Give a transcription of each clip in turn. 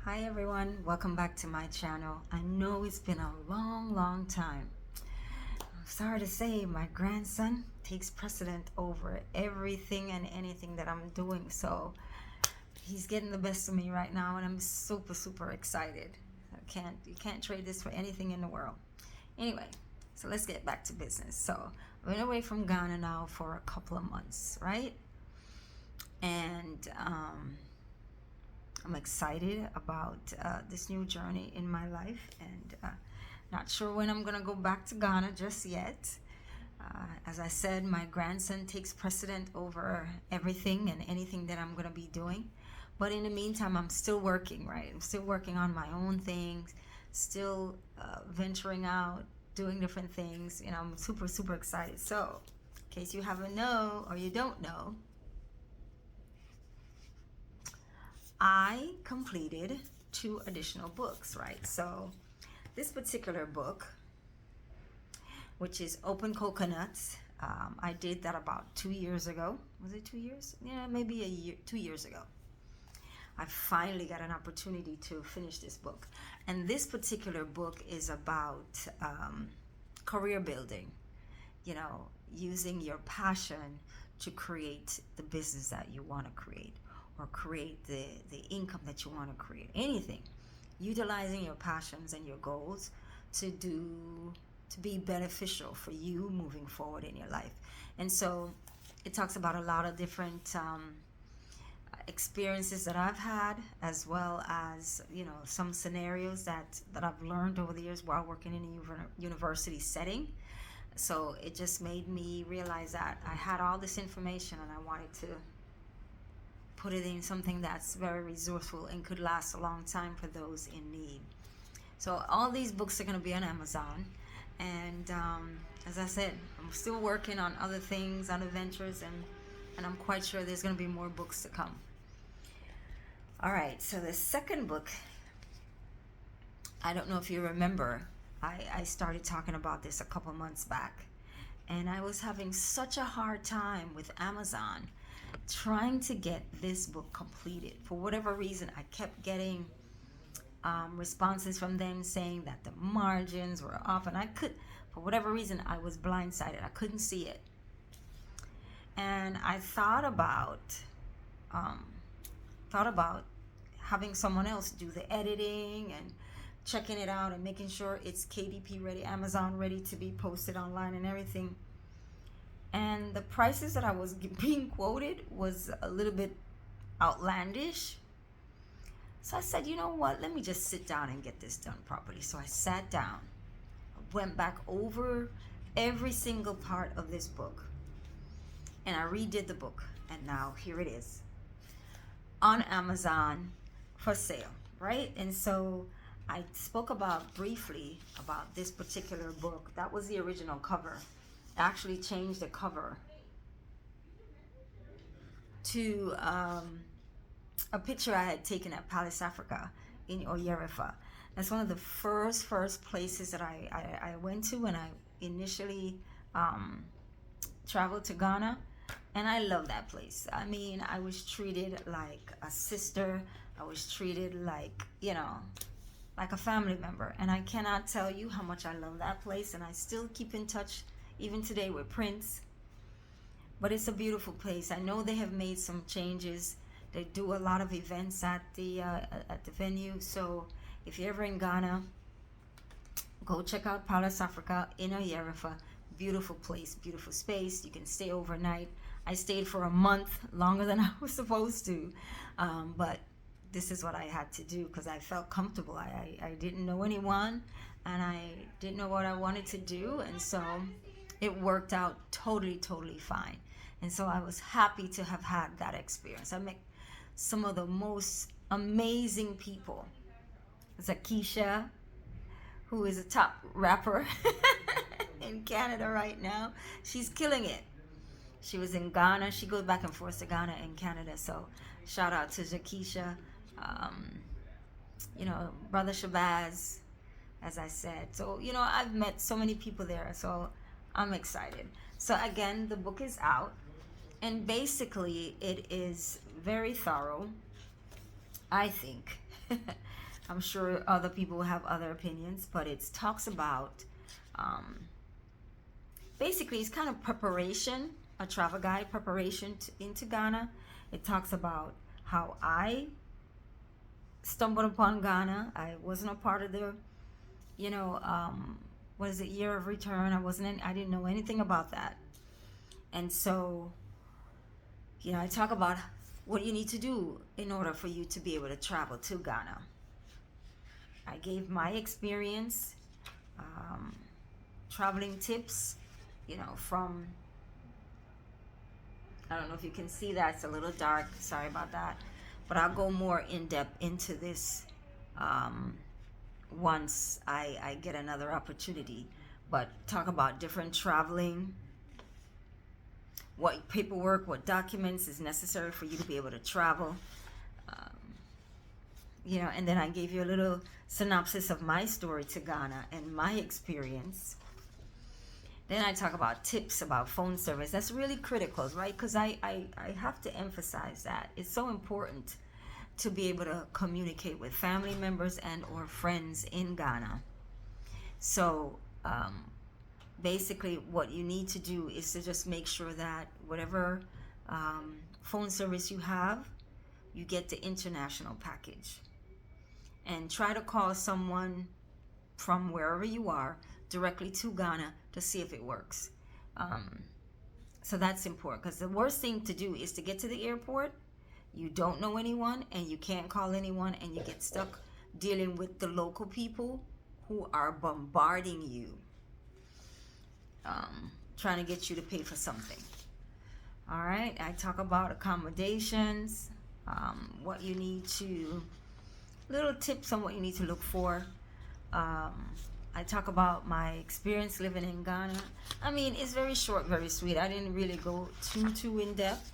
Hi everyone, welcome back to my channel. I know it's been a long time. I'm sorry to say my grandson takes precedent over everything and anything that I'm doing. So he's getting the best of me right now and I'm super excited. You can't trade this for anything in the world. Anyway, so let's get back to business. So I've been away from Ghana now for a couple of months, right? And I'm excited about this new journey in my life, and not sure when I'm gonna go back to Ghana just yet. As I said, my grandson takes precedent over everything and anything that I'm gonna be doing. But in the meantime, I'm still working, right? I'm still working on my own things, still venturing out, doing different things. You know, I'm super excited. So, in case you haven't know or you don't know, I completed 2 additional books, right? So this particular book, which is Open Coconuts, I did that about 2 years ago. Was it 2 years? Yeah, maybe a year, 2 years ago. I finally got an opportunity to finish this book. And this particular book is about career building, you know, using your passion to create the business that you want to create, or create the income that you want to create. Anything, utilizing your passions and your goals to be beneficial for you moving forward in your life. And so it talks about a lot of different experiences that I've had, as well as, you know, some scenarios that I've learned over the years while working in a university setting. So it just made me realize that I had all this information and I wanted to put it in something that's very resourceful and could last a long time for those in need. So all these books are going to be on Amazon. And as I said, I'm still working on other things, other ventures, and I'm quite sure there's going to be more books to come. All right, so the second book, I don't know if you remember, I started talking about this a couple months back. And I was having such a hard time with Amazon trying to get this book completed. For whatever reason, I kept getting responses from them saying that the margins were off, and for whatever reason, I was blindsided. I couldn't see it. And I thought about having someone else do the editing and checking it out and making sure it's KDP ready, Amazon ready to be posted online and everything. And the prices that I was being quoted was a little bit outlandish. So I said, you know what, let me just sit down and get this done properly. So I sat down, went back over every single part of this book, and I redid the book. And now here it is on Amazon for sale, right? And so I spoke briefly about this particular book. That was the original cover. I actually changed the cover to a picture I had taken at Palace Africa in Oyerefa. That's one of the first places that I went to when I initially traveled to Ghana. And I love that place. I mean, I was treated like a sister. I was treated like, you know, like a family member. And I cannot tell you how much I love that place. And I still keep in touch even today with Prince. But it's a beautiful place. I know they have made some changes. They do a lot of events at the venue. So if you're ever in Ghana, go check out Palace Africa in Oyerefa. Beautiful place, beautiful space. You can stay overnight. I stayed for a month, longer than I was supposed to, but this is what I had to do because I felt comfortable. I didn't know anyone, and I didn't know what I wanted to do, and so it worked out totally fine. And so I was happy to have had that experience. I met some of the most amazing people. Zakisha, who is a top rapper in Canada right now. She's killing it. She was in Ghana. She goes back and forth to Ghana and Canada. So shout out to Zakisha. You know, Brother Shabazz, as I said. So, you know, I've met so many people there. So I'm excited. So again, the book is out. And basically, it is very thorough, I think. I'm sure other people have other opinions, but it talks about um, basically it's kind of preparation, a travel guide preparation into Ghana. It talks about how I stumbled upon Ghana. I wasn't a part of the, you know, what is it, year of return. I didn't know anything about that. And so, I talk about what you need to do in order for you to be able to travel to Ghana. I gave my experience, um, traveling tips, from, I don't know if you can see that, it's a little dark, sorry about that. But I'll go more in depth into this once I get another opportunity. But talk about different traveling, what paperwork, what documents is necessary for you to be able to travel. And then I gave you a little synopsis of my story to Ghana and my experience. Then I talk about tips about phone service. That's really critical, right? Because I have to emphasize that. It's so important to be able to communicate with family members and or friends in Ghana. So basically what you need to do is to just make sure that whatever phone service you have, you get the international package. And try to call someone from wherever you are directly to Ghana to see if it works. So that's important, because the worst thing to do is to get to the airport, you don't know anyone and you can't call anyone, and you get stuck dealing with the local people who are bombarding you, trying to get you to pay for something. All right, I talk about accommodations, what you need to, little tips on what you need to look for. I talk about my experience living in Ghana. I mean, it's very short, very sweet. I didn't really go too in depth,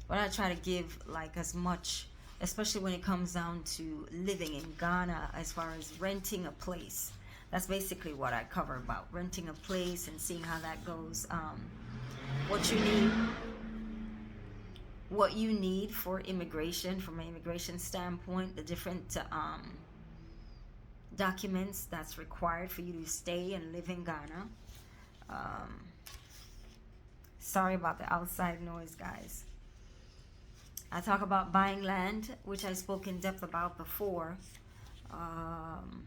but I try to give like as much, especially when it comes down to living in Ghana, as far as renting a place. That's basically what I cover about renting a place and seeing how that goes. What you need for immigration, from an immigration standpoint, the different documents that's required for you to stay and live in Ghana. Sorry about the outside noise, guys. I talk about buying land, which I spoke in depth about before. And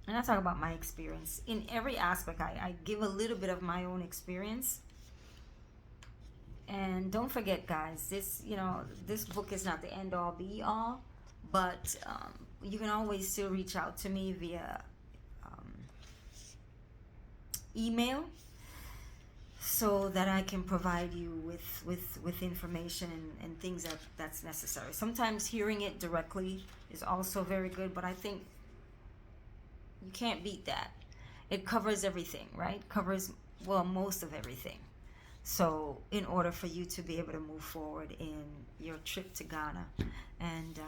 I talk about my experience. In every aspect, I give a little bit of my own experience. And don't forget, guys, this book is not the end all be all, but you can always still reach out to me via email, so that I can provide you with information and things that's necessary. Sometimes hearing it directly is also very good, but I think you can't beat that. It covers everything, right? Covers, well, most of everything. So in order for you to be able to move forward in your trip to Ghana. And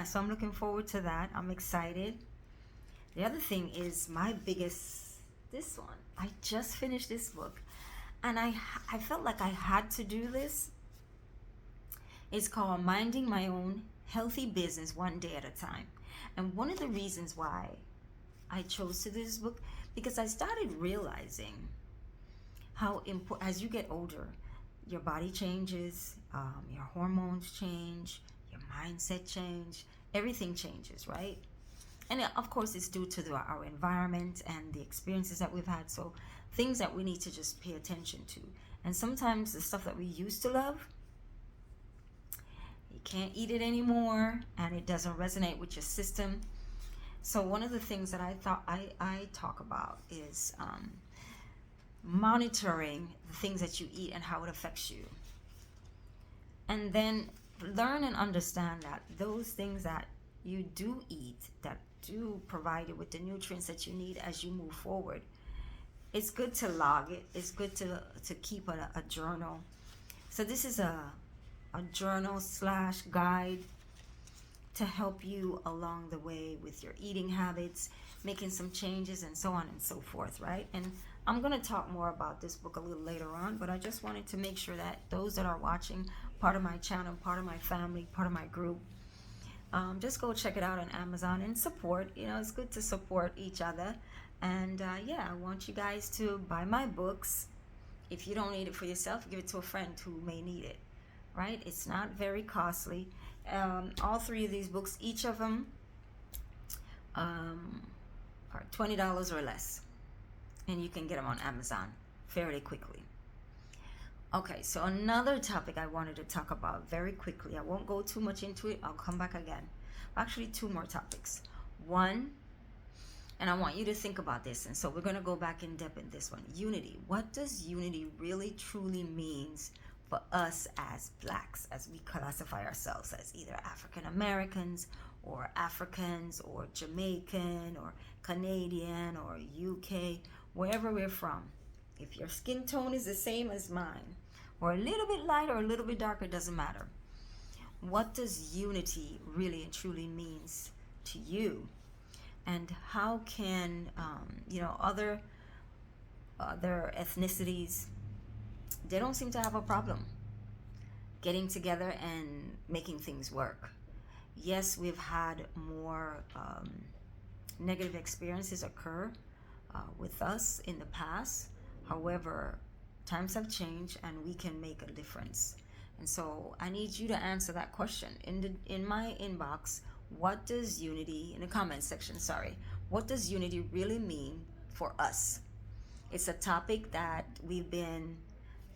so I'm looking forward to that. I'm excited. The other thing is this one. I just finished this book, and I felt like I had to do this. It's called Minding My Own Healthy Business One Day at a Time. And one of the reasons why I chose to do this book, because I started realizing how important, as you get older, your body changes, your hormones change, your mindset change, everything changes, right? And of course, it's due to our environment and the experiences that we've had. So things that we need to just pay attention to. And sometimes the stuff that we used to love, you can't eat it anymore, and it doesn't resonate with your system. So one of the things that I talk about is monitoring the things that you eat and how it affects you. And then learn and understand that those things that you do eat, that do provide you with the nutrients that you need as you move forward, it's good to log it. It's good to keep a journal. So this is a journal / guide to help you along the way with your eating habits, making some changes, and so on and so forth, right? And I'm going to talk more about this book a little later on, but I just wanted to make sure that those that are watching, part of my channel, part of my family, part of my group, Just go check it out on Amazon and support. It's good to support each other. And yeah, I want you guys to buy my books. If you don't need it for yourself, give it to a friend who may need it, right? It's not very costly. All three of these books, each of them are $20 or less. And you can get them on Amazon fairly quickly. Okay, so another topic I wanted to talk about very quickly. I won't go too much into it. I'll come back again. Actually, two more topics. One, and I want you to think about this, and so we're going to go back in depth in this one. Unity. What does unity really truly means for us as blacks, as we classify ourselves as either African Americans or Africans or Jamaican or Canadian or UK, wherever we're from? If your skin tone is the same as mine, or a little bit lighter or a little bit darker, it doesn't matter. What does unity really and truly means to you? And how can other ethnicities, they don't seem to have a problem getting together and making things work. Yes, we've had more negative experiences occur with us in the past. However, times have changed and we can make a difference. And so I need you to answer that question in my inbox. What does unity, in the comments section, what does unity really mean for us? It's a topic that we've been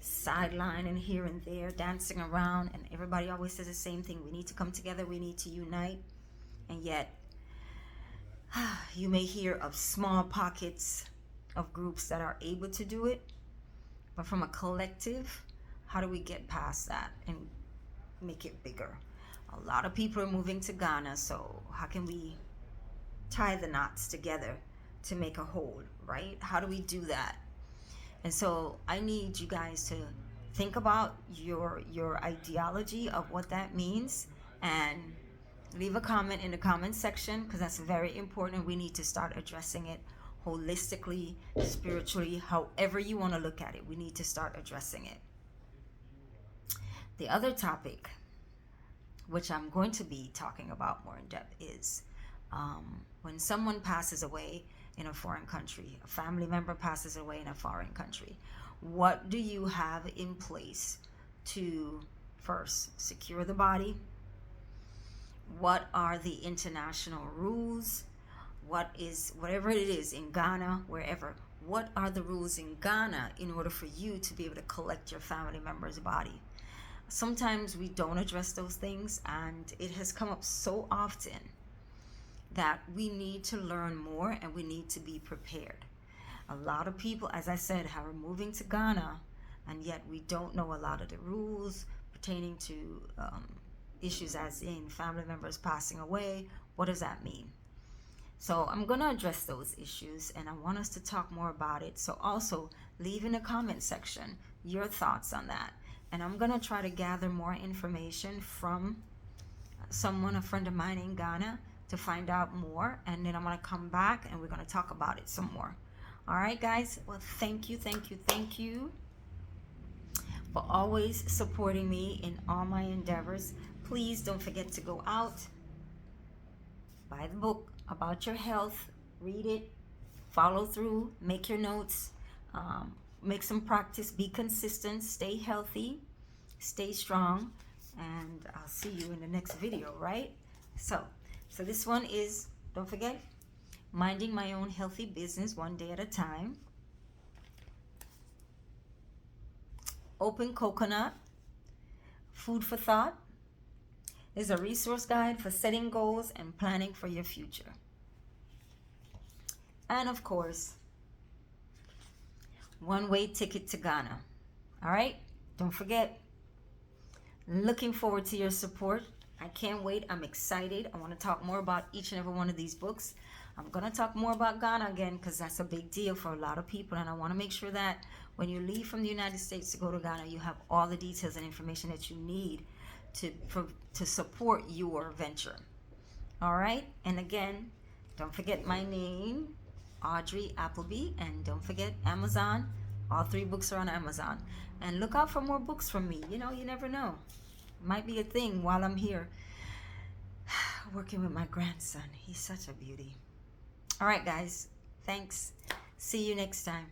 sidelining here and there, dancing around, and everybody always says the same thing. We need to come together, we need to unite. And yet, you may hear of small pockets of groups that are able to do it. But from a collective, how do we get past that and make it bigger? A lot of people are moving to Ghana, so how can we tie the knots together to make a whole, right? How do we do that? And so I need you guys to think about your ideology of what that means, and leave a comment in the comment section, because that's very important. We need to start addressing it holistically, spiritually, however you want to look at it. We need to start addressing it. The other topic, which I'm going to be talking about more in depth, is when someone passes away in a foreign country, a family member passes away in a foreign country, what do you have in place to first secure the body? What are the international rules? Whatever it is in Ghana, wherever, what are the rules in Ghana in order for you to be able to collect your family member's body? Sometimes we don't address those things, and it has come up so often that we need to learn more and we need to be prepared. A lot of people, as I said, are moving to Ghana, and yet we don't know a lot of the rules pertaining to issues as in family members passing away. What does that mean? So I'm going to address those issues, and I want us to talk more about it. So also leave in the comment section your thoughts on that. And I'm going to try to gather more information from a friend of mine in Ghana, to find out more. And then I'm going to come back and we're going to talk about it some more. All right, guys. Well, thank you for always supporting me in all my endeavors. Please don't forget to go out, buy the book about your health, read it, follow through, make your notes, make some practice, be consistent, stay healthy, stay strong, and I'll see you in the next video, right? So this one is, don't forget, minding my own healthy business one day at a time. Open coconut, food for thought. Is a resource guide for setting goals and planning for your future. And of course, one-way ticket to Ghana. All right, don't forget. Looking forward to your support. I can't wait. I'm excited. I want to talk more about each and every one of these books. I'm going to talk more about Ghana again, because that's a big deal for a lot of people. And I want to make sure that when you leave from the United States to go to Ghana, you have all the details and information that you need to support your venture. All right. And again, don't forget my name, Audrey Appleby. And don't forget Amazon. All 3 books are on Amazon. And look out for more books from me. You never know. Might be a thing while I'm here. working with my grandson. He's such a beauty. All right, guys. Thanks. See you next time.